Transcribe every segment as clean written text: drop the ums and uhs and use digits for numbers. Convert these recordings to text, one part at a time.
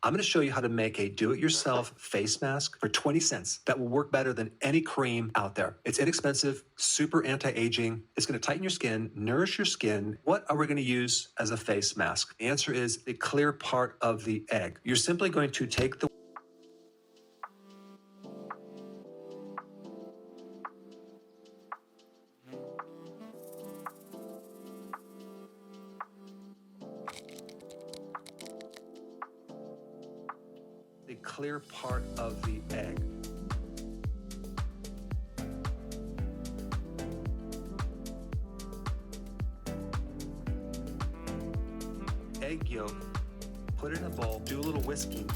I'm going to show you how to make a do-it-yourself face mask for 20 cents that will work better than any cream out there. It's inexpensive, super anti-aging. It's going to tighten your skin, nourish your skin. What are we going to use as a face mask? The answer is the clear part of the egg. You're simply going to take the clear part of the egg. Egg yolk, put it in a bowl, do a little whisking.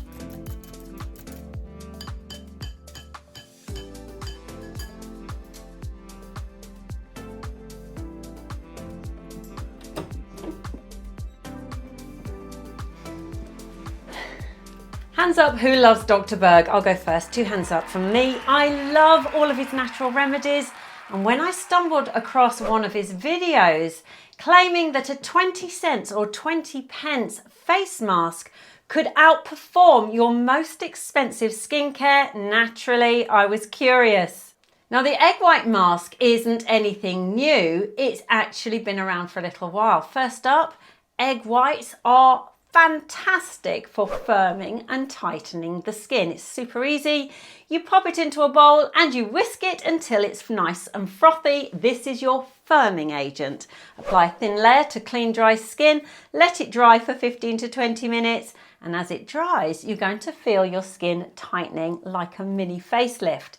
Hands up who loves Dr. Berg. I'll go first. 2 hands up from me. I love all of his natural remedies. And when I stumbled across one of his videos claiming that a 20 cents or 20 pence face mask could outperform your most expensive skincare, naturally, I was curious. Now, the egg white mask isn't anything new. It's actually been around for a little while. First up, egg whites are fantastic for firming and tightening the skin. It's super easy. You pop it into a bowl and you whisk it until it's nice and frothy. This is your firming agent. Apply a thin layer to clean dry skin. Let it dry for 15 to 20 minutes. And as it dries, you're going to feel your skin tightening like a mini facelift.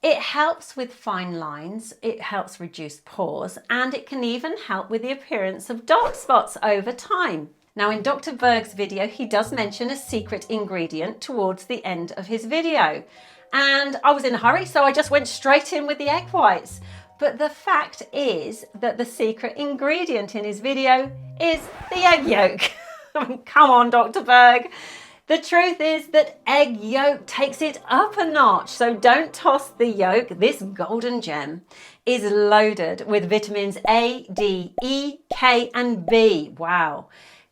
It helps with fine lines, it helps reduce pores, and it can even help with the appearance of dark spots over time. Now, in Dr. Berg's video, he does mention a secret ingredient towards the end of his video. And I was in a hurry, so I just went straight in with the egg whites. But the fact is that the secret ingredient in his video is the egg yolk. Come on, Dr. Berg. The truth is that egg yolk takes it up a notch, so don't toss the yolk. This golden gem is loaded with vitamins A, D, E, K, and B. Wow.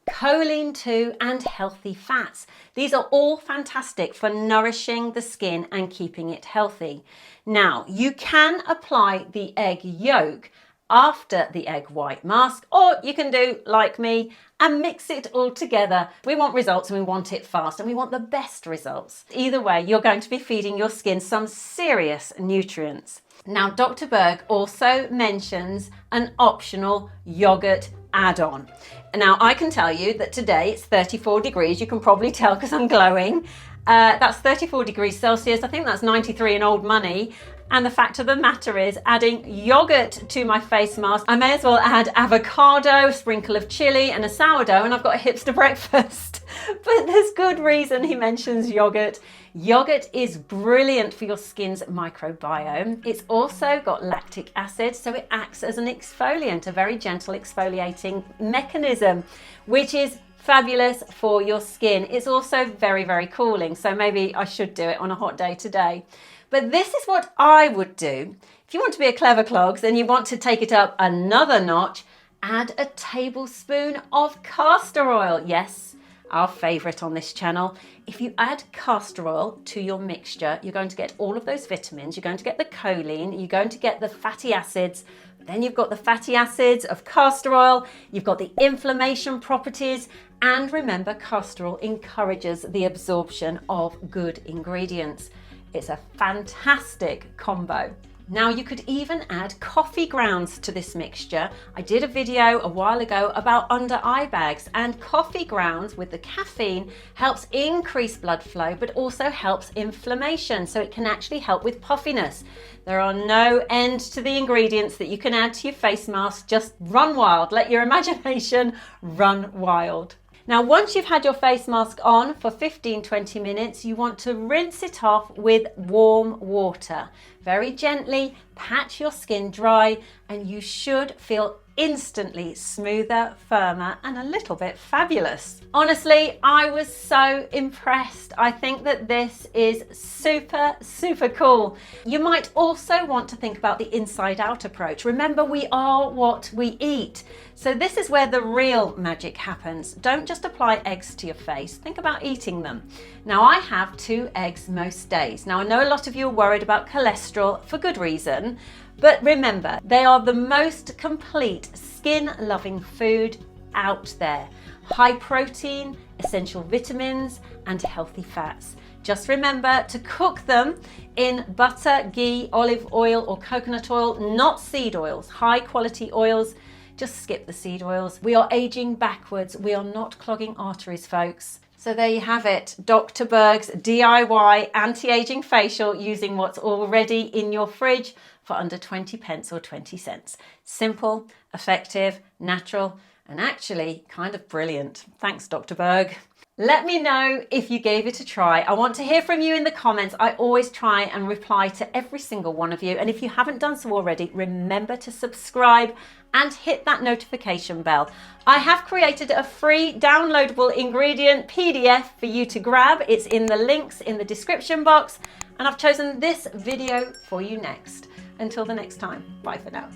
Choline too, and healthy fats. These are all fantastic for nourishing the skin and keeping it healthy. Now, you can apply the egg yolk after the egg white mask, or you can do like me and mix it all together. We want results and we want it fast and we want the best results. Either way, you're going to be feeding your skin some serious nutrients. Now, Dr. Berg also mentions an optional yogurt add-on. Now, I can tell you that today it's 34 degrees. You can probably tell because I'm glowing. That's 34 degrees Celsius. I think that's 93 in old money. And the fact of the matter is, adding yogurt to my face mask, I may as well add avocado, a sprinkle of chili and a sourdough, and I've got a hipster breakfast. But there's good reason he mentions yogurt. Yogurt is brilliant for your skin's microbiome. It's also got lactic acid, so it acts as an exfoliant, a very gentle exfoliating mechanism, which is fabulous for your skin. It's also very, very cooling, so maybe I should do it on a hot day today. But this is what I would do. If you want to be a clever clogs and you want to take it up another notch, add a tablespoon of castor oil. Yes, our favorite on this channel. If you add castor oil to your mixture, you're going to get all of those vitamins. You're going to get the choline, you're going to get the fatty acids. Then you've got the fatty acids of castor oil, you've got the inflammation properties, and remember, castor oil encourages the absorption of good ingredients. It's a fantastic combo. Now, you could even add coffee grounds to this mixture. I did a video a while ago about under eye bags, and coffee grounds with the caffeine helps increase blood flow, but also helps inflammation. So it can actually help with puffiness. There are no end to the ingredients that you can add to your face mask. Just run wild. Let your imagination run wild. Now, once you've had your face mask on for 15-20 minutes, you want to rinse it off with warm water. Very gently pat your skin dry, and you should feel instantly smoother, firmer, and a little bit fabulous. Honestly, I was so impressed. I think that this is super, super cool. You might also want to think about the inside out approach. Remember, we are what we eat. So this is where the real magic happens. Don't just apply eggs to your face. Think about eating them. Now, I have 2 eggs most days. Now, I know a lot of you are worried about cholesterol for good reason, but remember, they are the most complete skin-loving food out there. High protein, essential vitamins, and healthy fats. Just remember to cook them in butter, ghee, olive oil, or coconut oil, not seed oils, high quality oils. Just skip the seed oils. We are aging backwards. We are not clogging arteries, folks. So there you have it, Dr. Berg's DIY anti-aging facial using what's already in your fridge for under 20 pence or 20 cents. Simple, effective, natural, and actually kind of brilliant. Thanks, Dr. Berg. Let me know if you gave it a try. I want to hear from you in the comments. I always try and reply to every single one of you. And if you haven't done so already, remember to subscribe and hit that notification bell. I have created a free downloadable ingredient PDF for you to grab. It's in the links in the description box. And I've chosen this video for you next. Until the next time, bye for now.